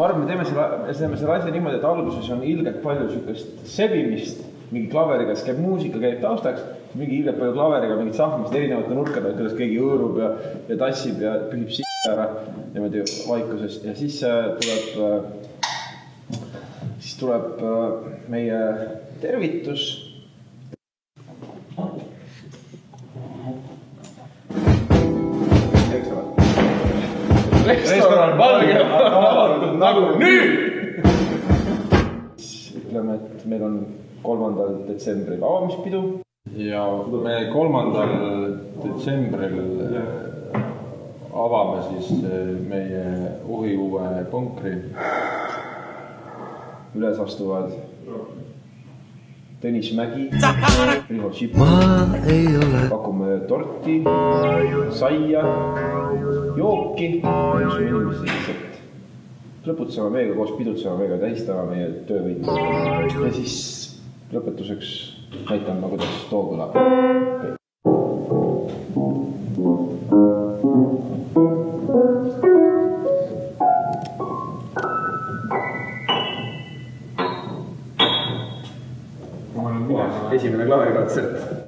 ma arvan, me teeme selle asja niimoodi, et alguses on ilgelt palju sükest sebimist, mingi klaveriga, siis käib muusika, käib taustaks, mingi ilgelt palju klaveriga, mingid sahmist erinevate nurkade, kuidas keegi õõrub ja tassib ja pühib s*** ära niimoodi vaikuses ja siis tuleb meie tervitus. Restoran Valge avatud nagu nüüd! Ütleme, et meil on 3. detsembril avamispidu. Ja me 3. detsembril avame siis meie uue punkri. Üles astuvad Tõnis Mägi, Riho Šipp, pakume torti, saia, jooki, inimesi lihtsalt lõputsema meiega, koos pidutsema meiega, tähistama meie töövõitma. Ja siis lõpetuseks näitan, kuidas too kõlab. Esimene klaverikontsert.